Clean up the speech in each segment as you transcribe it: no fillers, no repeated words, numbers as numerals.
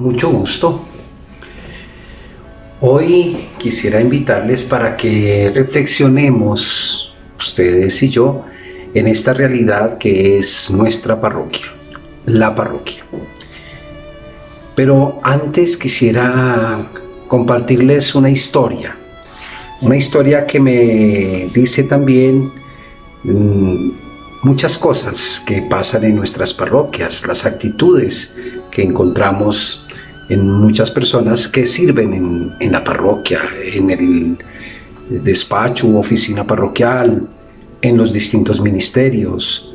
Mucho gusto. Hoy quisiera invitarles para que reflexionemos, ustedes y yo, en esta realidad que es nuestra parroquia, la parroquia. Pero antes quisiera compartirles una historia que me dice también muchas cosas que pasan en nuestras parroquias, las actitudes que encontramos en muchas personas que sirven en la parroquia, en el despacho u oficina parroquial, en los distintos ministerios,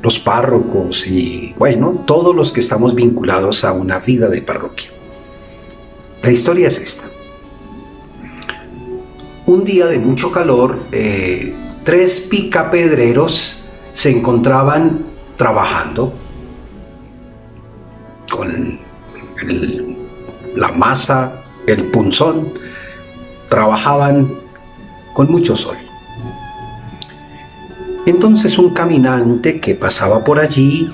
los párrocos y, bueno, todos los que estamos vinculados a una vida de parroquia. La historia es esta. Un día de mucho calor, 3 picapedreros se encontraban trabajando con la masa, el punzón. Trabajaban con mucho sol. Entonces un caminante que pasaba por allí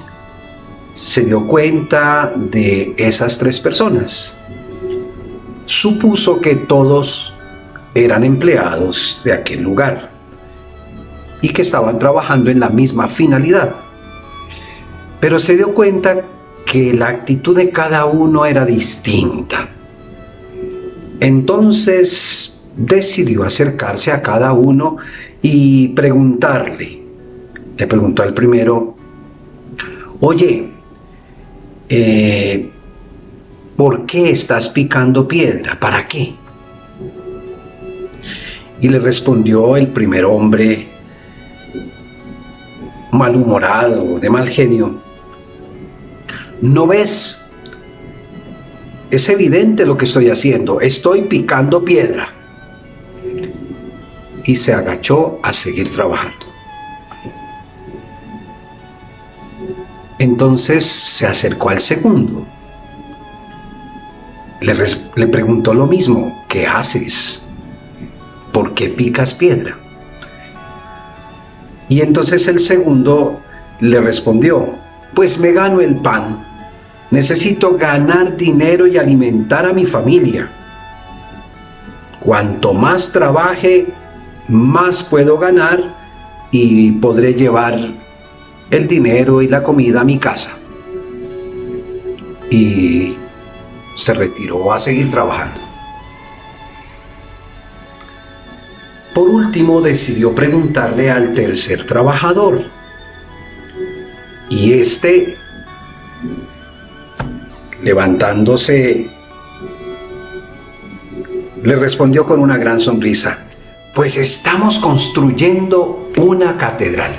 se dio cuenta de esas 3 personas. Supuso que todos eran empleados de aquel lugar y que estaban trabajando en la misma finalidad. Pero se dio cuenta que la actitud de cada uno era distinta. Entonces decidió acercarse a cada uno y preguntarle. Le preguntó al primero: oye, ¿por qué estás picando piedra? ¿Para qué? Y le respondió el primer hombre, malhumorado, de mal genio: ¿no ves? Es evidente lo que estoy haciendo. Estoy picando piedra. Y se agachó a seguir trabajando. Entonces se acercó al segundo. Le preguntó lo mismo: ¿qué haces? ¿Por qué picas piedra? Y entonces el segundo le respondió: pues me gano el pan. Necesito ganar dinero y alimentar a mi familia. Cuanto más trabaje, más puedo ganar y podré llevar el dinero y la comida a mi casa. Y se retiró a seguir trabajando. Por último, decidió preguntarle al tercer trabajador. Y este, levantándose, le respondió con una gran sonrisa: pues estamos construyendo una catedral.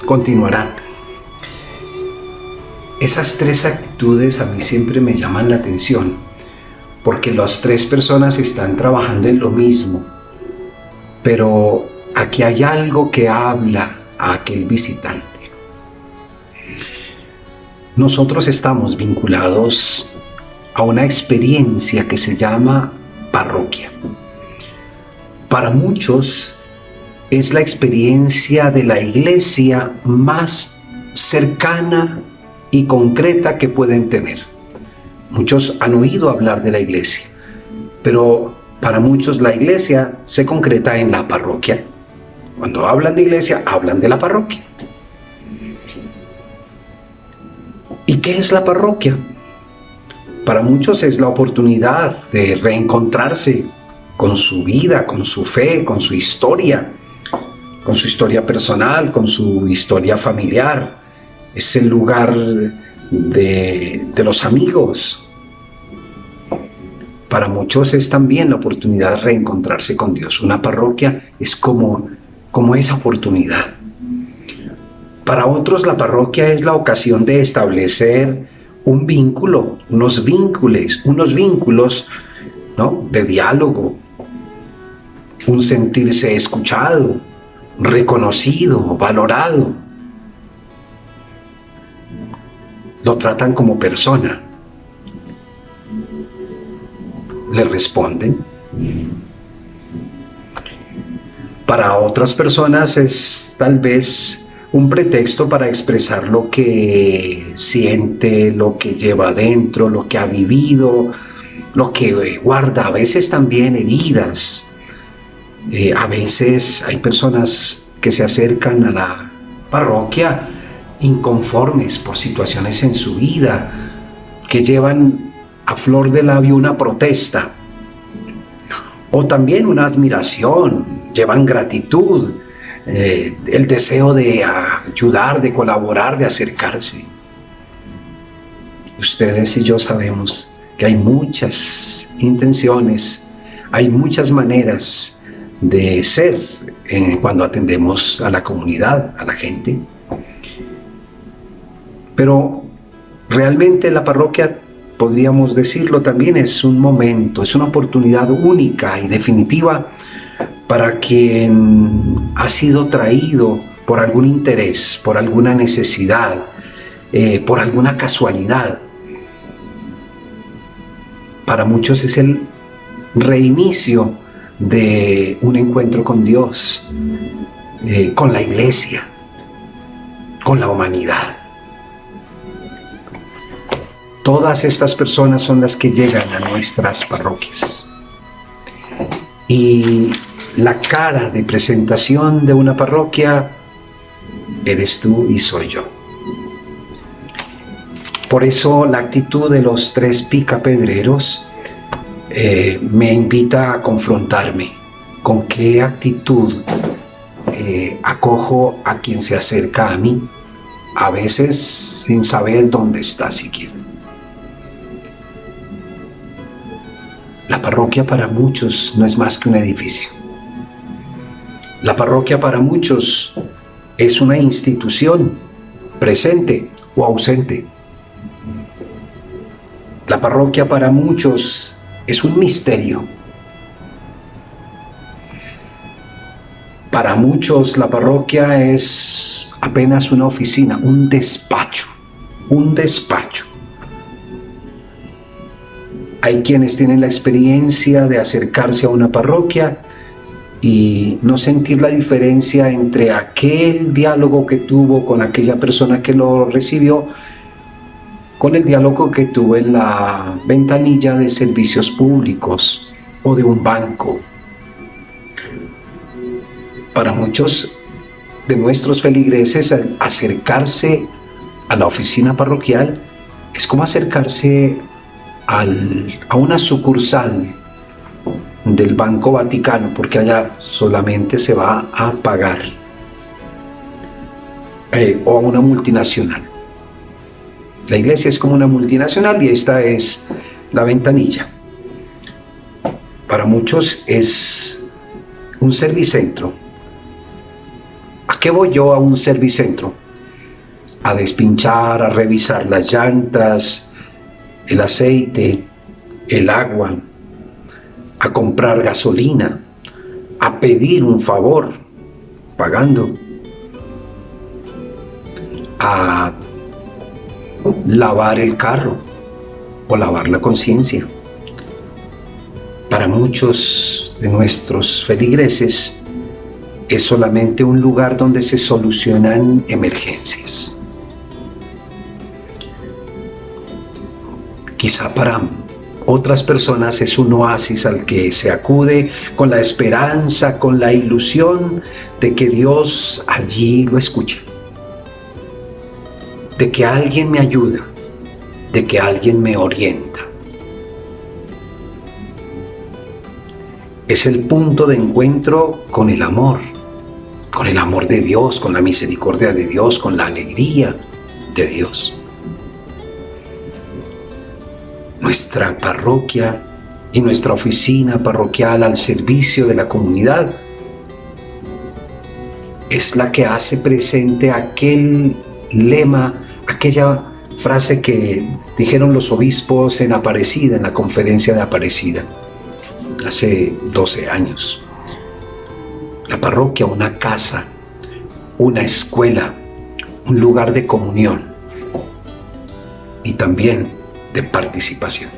Continuará. Esas 3 actitudes a mí siempre me llaman la atención, porque las 3 personas están trabajando en lo mismo, pero aquí hay algo que habla a aquel visitante. Nosotros estamos vinculados a una experiencia que se llama parroquia. Para muchos es la experiencia de la iglesia más cercana y concreta que pueden tener. Muchos han oído hablar de la iglesia, pero para muchos la iglesia se concreta en la parroquia. Cuando hablan de iglesia, hablan de la parroquia. ¿Y qué es la parroquia? Para muchos es la oportunidad de reencontrarse con su vida, con su fe, con su historia personal, con su historia familiar. Es el lugar de los amigos. Para muchos es también la oportunidad de reencontrarse con Dios. Una parroquia es como esa oportunidad. Para otros la parroquia es la ocasión de establecer un vínculo, unos vínculos, ¿no?, de diálogo, un sentirse escuchado, reconocido, valorado. Lo tratan como persona. Le responden. Para otras personas es tal vez un pretexto para expresar lo que siente, lo que lleva adentro, lo que ha vivido, lo que guarda, a veces también heridas. A veces hay personas que se acercan a la parroquia inconformes por situaciones en su vida, que llevan a flor de labio una protesta o también una admiración, llevan gratitud, el deseo de ayudar, de colaborar, de acercarse. Ustedes y yo sabemos que hay muchas intenciones, hay muchas maneras de ser cuando atendemos a la comunidad, a la gente. Pero realmente la parroquia, podríamos decirlo también, es un momento, es una oportunidad única y definitiva para quien ha sido traído por algún interés, por alguna necesidad, por alguna casualidad. Para muchos es el reinicio de un encuentro con Dios, con la iglesia, con la humanidad. Todas estas personas son las que llegan a nuestras parroquias. Y la cara de presentación de una parroquia eres tú y soy yo. Por eso la actitud de los tres picapedreros me invita a confrontarme con qué actitud acojo a quien se acerca a mí, a veces sin saber dónde está siquiera. La parroquia para muchos no es más que un edificio. La parroquia para muchos es una institución, presente o ausente. La parroquia para muchos es un misterio. Para muchos la parroquia es apenas una oficina, un despacho. Hay quienes tienen la experiencia de acercarse a una parroquia y no sentir la diferencia entre aquel diálogo que tuvo con aquella persona que lo recibió, con el diálogo que tuvo en la ventanilla de servicios públicos o de un banco. Para muchos de nuestros feligreses, acercarse a la oficina parroquial es como acercarse a una sucursal del Banco Vaticano, porque allá solamente se va a pagar, o a una multinacional. La iglesia es como una multinacional y esta es la ventanilla. Para muchos es un servicentro. ¿A qué voy yo a un servicentro? A despinchar, a revisar las llantas, el aceite, el agua, a comprar gasolina, a pedir un favor, pagando, a lavar el carro o lavar la conciencia. Para muchos de nuestros feligreses es solamente un lugar donde se solucionan emergencias. Quizá para otras personas es un oasis al que se acude con la esperanza, con la ilusión de que Dios allí lo escuche, de que alguien me ayuda, de que alguien me orienta. Es el punto de encuentro con el amor de Dios, con la misericordia de Dios, con la alegría de Dios. Nuestra parroquia y nuestra oficina parroquial al servicio de la comunidad es la que hace presente aquel lema, aquella frase que dijeron los obispos en Aparecida, en la conferencia de Aparecida, hace 12 años. La parroquia, una casa, una escuela, un lugar de comunión y también de participación.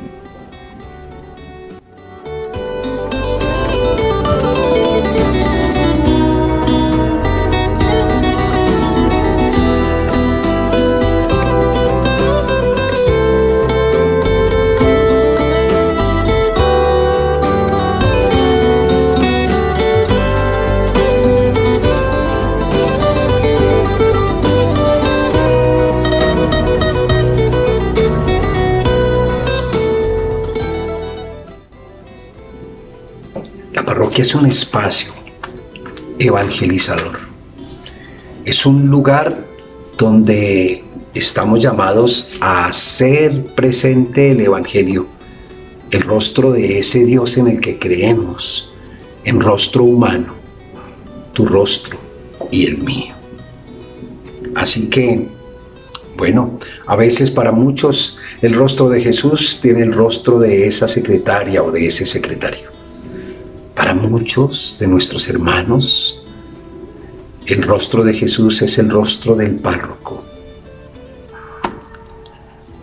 que es un espacio evangelizador. Es un lugar donde estamos llamados a hacer presente el Evangelio, el rostro de ese Dios en el que creemos, en rostro humano, tu rostro y el mío. Así que, bueno, a veces para muchos el rostro de Jesús tiene el rostro de esa secretaria o de ese secretario. Para muchos de nuestros hermanos, el rostro de Jesús es el rostro del párroco.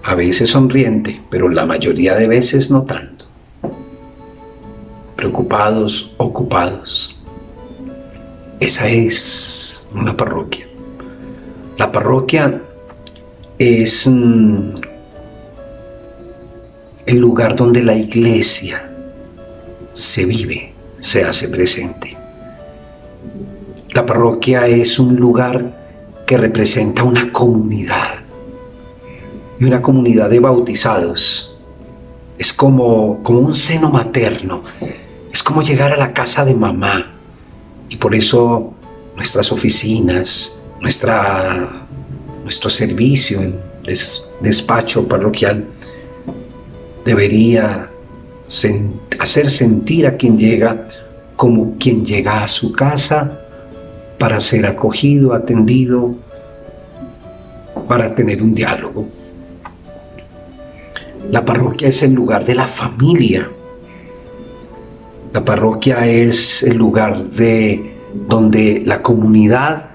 A veces sonriente, pero la mayoría de veces no tanto. Preocupados, ocupados. Esa es una parroquia. La parroquia es el lugar donde la iglesia se vive, se hace presente. La parroquia es un lugar que representa una comunidad. Y una comunidad de bautizados. Es como un seno materno. Es como llegar a la casa de mamá. Y por eso nuestras oficinas, nuestro servicio en despacho parroquial debería hacer sentir a quien llega como quien llega a su casa para ser acogido, atendido, para tener un diálogo. La parroquia es el lugar de la familia. La parroquia es el lugar donde la comunidad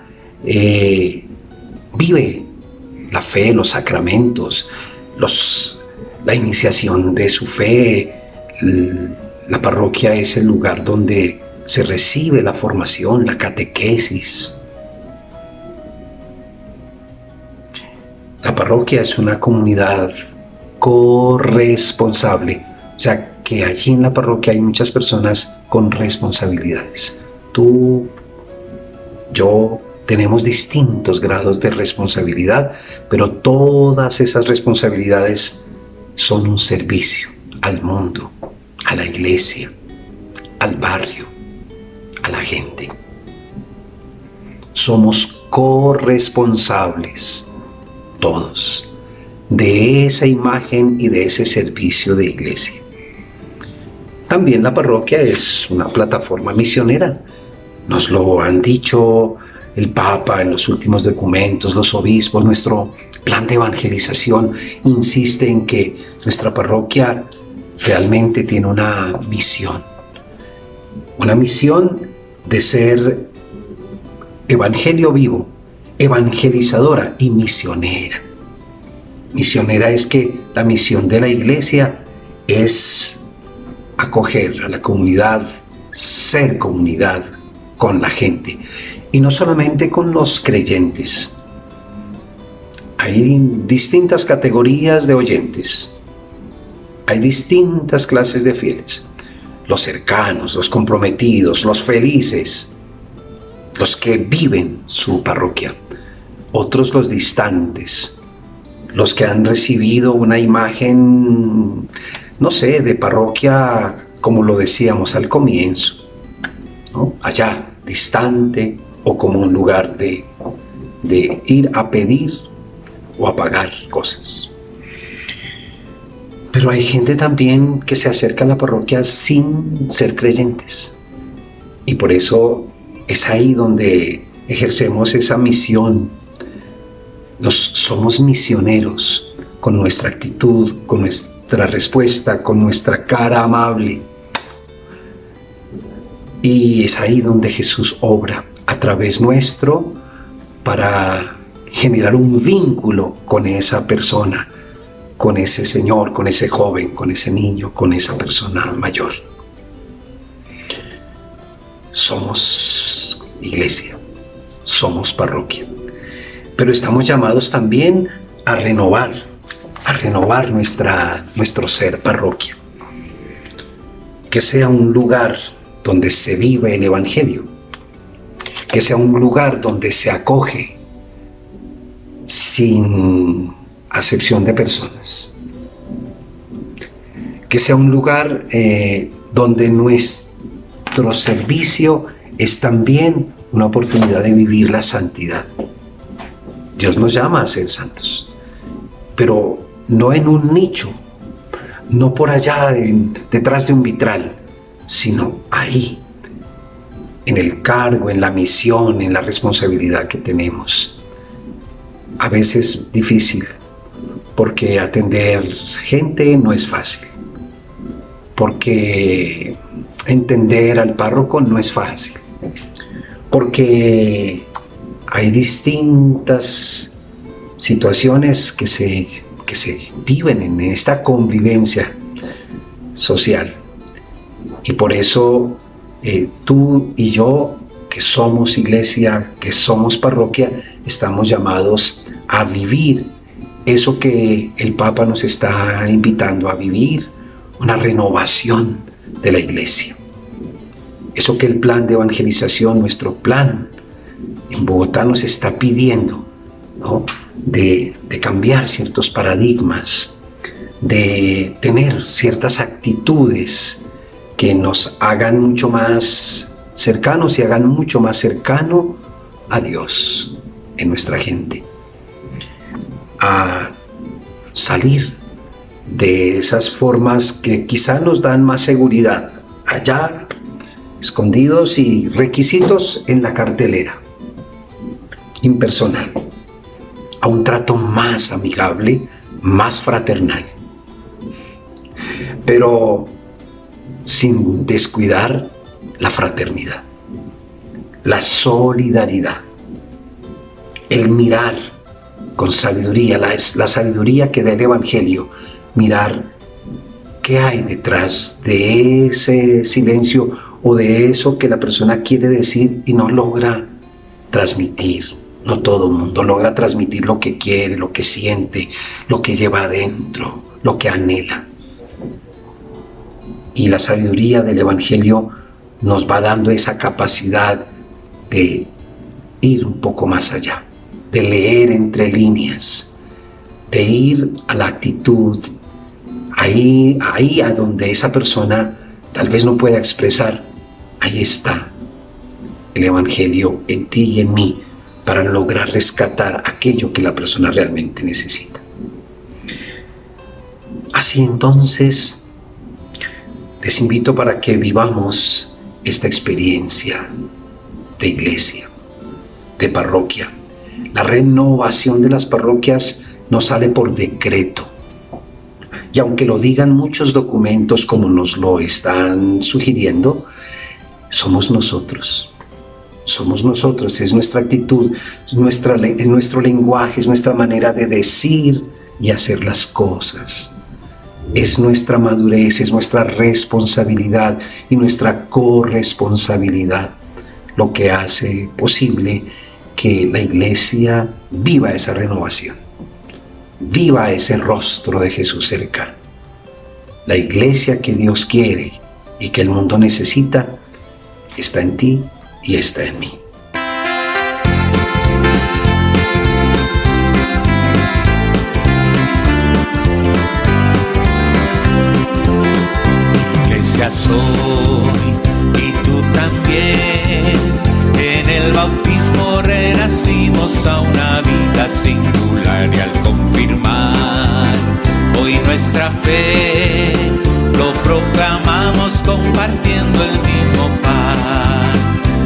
vive la fe, los sacramentos, la iniciación de su fe. La parroquia es el lugar donde se recibe la formación, la catequesis. La parroquia es una comunidad corresponsable, o sea que allí en la parroquia hay muchas personas con responsabilidades. Tú, yo, tenemos distintos grados de responsabilidad, pero todas esas responsabilidades son un servicio al mundo, a la iglesia, al barrio, a la gente. Somos corresponsables, todos, de esa imagen y de ese servicio de iglesia. También la parroquia es una plataforma misionera. Nos lo han dicho el Papa en los últimos documentos, los obispos. Nuestro plan de evangelización insiste en que nuestra parroquia realmente tiene una misión de ser evangelio vivo, evangelizadora y misionera. Misionera es que la misión de la iglesia es acoger a la comunidad, ser comunidad con la gente. Y no solamente con los creyentes. Hay distintas categorías de oyentes. Hay distintas clases de fieles. Los cercanos, los comprometidos, los felices, los que viven su parroquia. Otros los distantes, los que han recibido una imagen, no sé, de parroquia, como lo decíamos al comienzo, ¿no? Allá, distante, o como un lugar de ir a pedir o a pagar cosas. Pero hay gente también que se acerca a la parroquia sin ser creyentes. Y por eso es ahí donde ejercemos esa misión. Somos misioneros con nuestra actitud, con nuestra respuesta, con nuestra cara amable. Y es ahí donde Jesús obra a través nuestro para generar un vínculo con esa persona, con ese señor, con ese joven, con ese niño, con esa persona mayor. Somos iglesia, somos parroquia, pero estamos llamados también a renovar nuestro ser parroquia. Que sea un lugar donde se vive el Evangelio, que sea un lugar donde se acoge sin acepción de personas, que sea un lugar donde nuestro servicio es también una oportunidad de vivir la santidad. Dios nos llama a ser santos, pero no en un nicho, no por allá detrás de un vitral, sino ahí, en el cargo, en la misión, en la responsabilidad que tenemos. A veces difícil, porque atender gente no es fácil, porque entender al párroco no es fácil, porque hay distintas situaciones que se viven en esta convivencia social. Y por eso tú y yo, que somos iglesia, que somos parroquia, estamos llamados a vivir eso que el Papa nos está invitando a vivir, una renovación de la iglesia. Eso que el plan de evangelización, nuestro plan en Bogotá nos está pidiendo, ¿no? De cambiar ciertos paradigmas, de tener ciertas actitudes que nos hagan mucho más cercanos y hagan mucho más cercano a Dios en nuestra gente. A salir de esas formas que quizá nos dan más seguridad, allá escondidos y requisitos en la cartelera, impersonal, a un trato más amigable, más fraternal, pero sin descuidar la fraternidad, la solidaridad, el mirar con sabiduría, la sabiduría que da el Evangelio, mirar qué hay detrás de ese silencio o de eso que la persona quiere decir y no logra transmitir. No todo el mundo logra transmitir lo que quiere, lo que siente, lo que lleva adentro, lo que anhela. Y la sabiduría del Evangelio nos va dando esa capacidad de ir un poco más allá, de leer entre líneas, de ir a la actitud, ahí a donde esa persona tal vez no pueda expresar. Ahí está el Evangelio en ti y en mí, para lograr rescatar aquello que la persona realmente necesita. Así entonces, les invito para que vivamos esta experiencia de iglesia, de parroquia. La renovación de las parroquias no sale por decreto. Y aunque lo digan muchos documentos como nos lo están sugiriendo, somos nosotros. Somos nosotros, es nuestra actitud, es nuestro lenguaje, es nuestra manera de decir y hacer las cosas. Es nuestra madurez, es nuestra responsabilidad y nuestra corresponsabilidad lo que hace posible que la iglesia viva esa renovación, viva ese rostro de Jesús cercano. La iglesia que Dios quiere y que el mundo necesita está en ti y está en mí. Iglesia soy y tú también. En el bautismo renacimos a una vida singular y al confirmar hoy nuestra fe lo proclamamos compartiendo el mismo pan.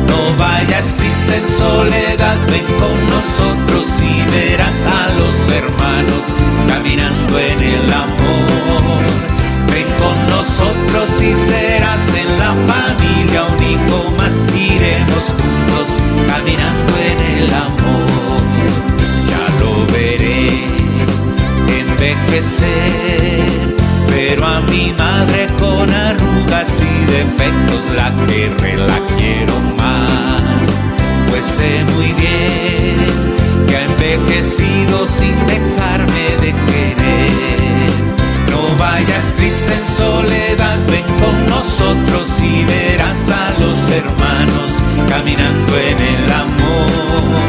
No vayas triste en soledad, ven con nosotros y verás a los hermanos caminando en el amor. Ven con nosotros y serás en la familia un hijo más, iremos juntos caminando en el amor. Ya lo veré envejecer, pero a mi madre con arrugas y defectos la quiero más, pues sé muy bien que ha envejecido sin dejarme de querer. No vayas triste en soledad, ven con nosotros y verás a los hermanos caminando en el amor.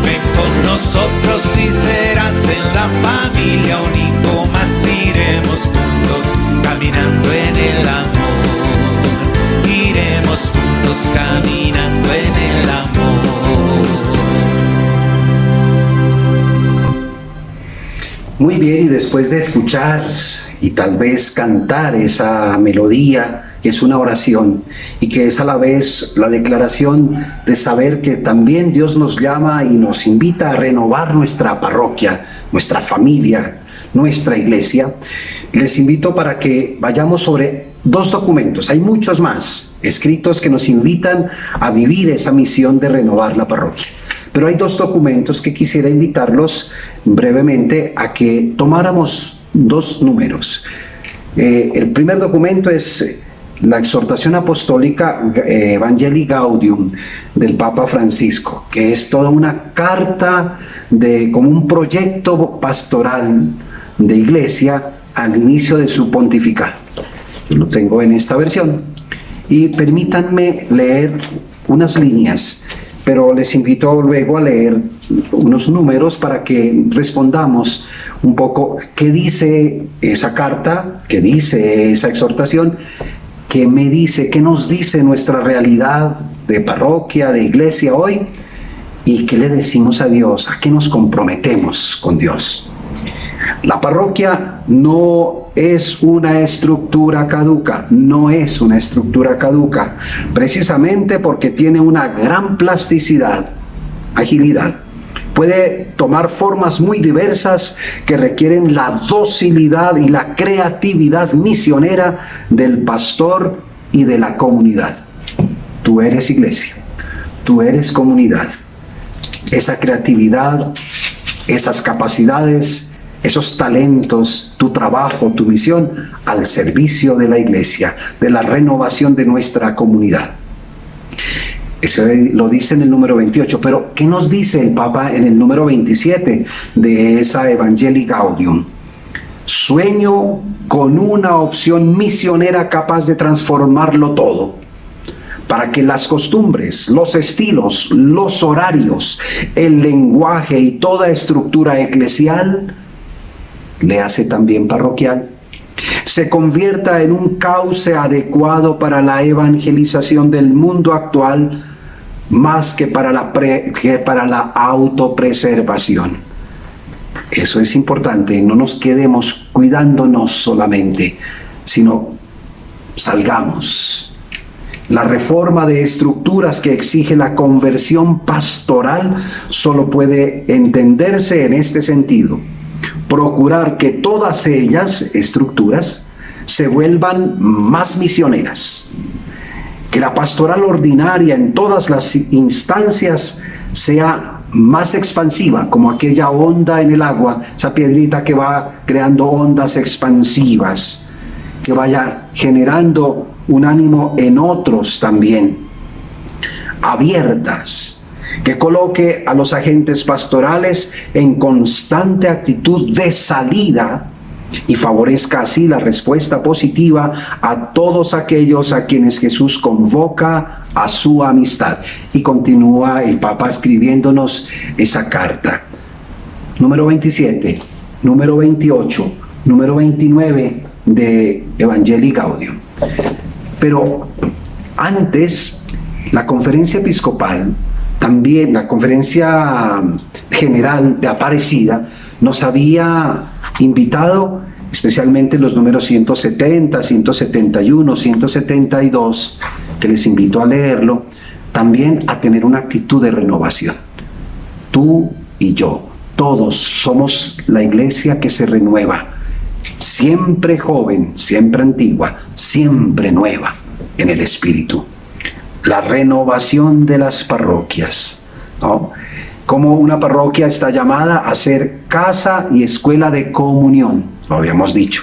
Ven con nosotros y serás en la familia un hijo más, iremos juntos caminando en el amor. Iremos juntos Muy bien, y después de escuchar y tal vez cantar esa melodía, que es una oración y que es a la vez la declaración de saber que también Dios nos llama y nos invita a renovar nuestra parroquia, nuestra familia, nuestra iglesia, les invito para que vayamos sobre 2 documentos. Hay muchos más escritos que nos invitan a vivir esa misión de renovar la parroquia. Pero hay 2 documentos que quisiera invitarlos brevemente a que tomáramos 2 números. El primer documento es la exhortación apostólica Evangelii Gaudium del Papa Francisco, que es toda una carta como un proyecto pastoral de iglesia al inicio de su pontificado. Yo lo tengo en esta versión y permítanme leer unas líneas, pero les invito luego a leer unos números para que respondamos un poco qué dice esa carta, qué dice esa exhortación, qué me dice, qué nos dice nuestra realidad de parroquia, de iglesia hoy, y qué le decimos a Dios, a qué nos comprometemos con Dios. La parroquia no es una estructura caduca, no es una estructura caduca, precisamente porque tiene una gran plasticidad, agilidad. Puede tomar formas muy diversas que requieren la docilidad y la creatividad misionera del pastor y de la comunidad. Tú eres iglesia, tú eres comunidad. Esa creatividad, esas capacidades, esos talentos, tu trabajo, tu misión al servicio de la iglesia, de la renovación de nuestra comunidad. Eso lo dice en el número 28, pero ¿qué nos dice el Papa en el número 27 de esa Evangelii Gaudium? Sueño con una opción misionera capaz de transformarlo todo, para que las costumbres, los estilos, los horarios, el lenguaje y toda estructura eclesial, le hace también parroquial, se convierta en un cauce adecuado para la evangelización del mundo actual, más que para la autopreservación. Eso es importante, no nos quedemos cuidándonos solamente, sino salgamos. La reforma de estructuras que exige la conversión pastoral solo puede entenderse en este sentido: procurar que todas ellas, estructuras, se vuelvan más misioneras, que la pastoral ordinaria en todas las instancias sea más expansiva, como aquella onda en el agua, esa piedrita que va creando ondas expansivas, que vaya generando un ánimo en otros también, abiertas, que coloque a los agentes pastorales en constante actitud de salida y favorezca así la respuesta positiva a todos aquellos a quienes Jesús convoca a su amistad. Y continúa el Papa escribiéndonos esa carta. Número 27, número 28, número 29 de Evangelii Gaudium. Pero antes, la conferencia episcopal, también la conferencia general de Aparecida, nos había invitado, especialmente los números 170, 171, 172, que les invito a leerlo, también a tener una actitud de renovación. Tú y yo, todos somos la iglesia que se renueva, siempre joven, siempre antigua, siempre nueva en el espíritu. La renovación de las parroquias, ¿no? Como una parroquia está llamada a ser casa y escuela de comunión, lo habíamos dicho,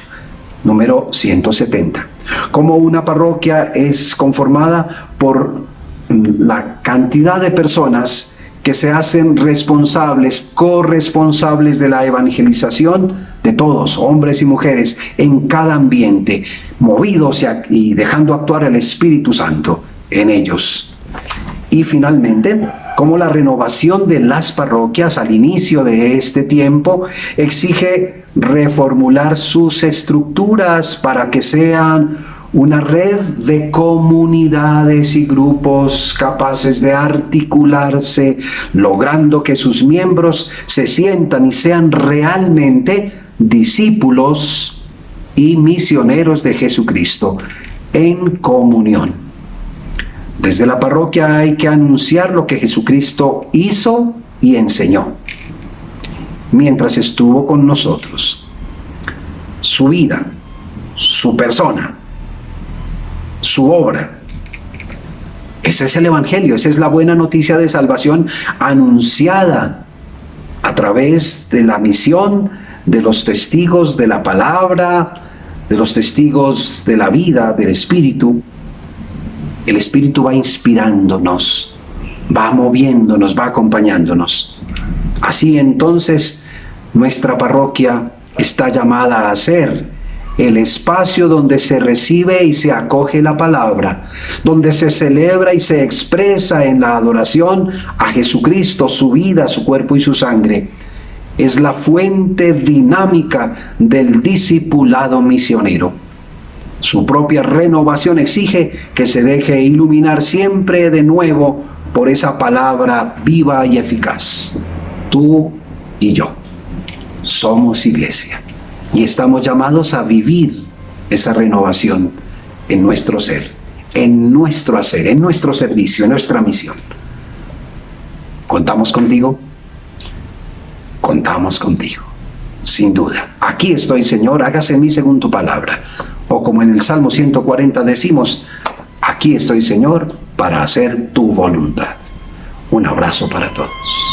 número 170. Como una parroquia es conformada por la cantidad de personas que se hacen responsables, corresponsables de la evangelización de todos, hombres y mujeres, en cada ambiente, movidos y dejando actuar el Espíritu Santo en ellos. Y finalmente, como la renovación de las parroquias al inicio de este tiempo exige reformular sus estructuras para que sean una red de comunidades y grupos capaces de articularse, logrando que sus miembros se sientan y sean realmente discípulos y misioneros de Jesucristo en comunión. Desde la parroquia hay que anunciar lo que Jesucristo hizo y enseñó mientras estuvo con nosotros. Su vida, su persona, su obra. Ese es el Evangelio, esa es la buena noticia de salvación anunciada a través de la misión de los testigos de la palabra, de los testigos de la vida, del Espíritu. El Espíritu va inspirándonos, va moviéndonos, va acompañándonos. Así entonces, nuestra parroquia está llamada a ser el espacio donde se recibe y se acoge la palabra, donde se celebra y se expresa en la adoración a Jesucristo, su vida, su cuerpo y su sangre. Es la fuente dinámica del discipulado misionero. Su propia renovación exige que se deje iluminar siempre de nuevo por esa palabra viva y eficaz. Tú y yo somos iglesia y estamos llamados a vivir esa renovación en nuestro ser, en nuestro hacer, en nuestro servicio, en nuestra misión. ¿Contamos contigo? Contamos contigo, sin duda. Aquí estoy, Señor, hágase en mí según tu palabra. O como en el Salmo 140 decimos, aquí estoy, Señor, para hacer tu voluntad. Un abrazo para todos.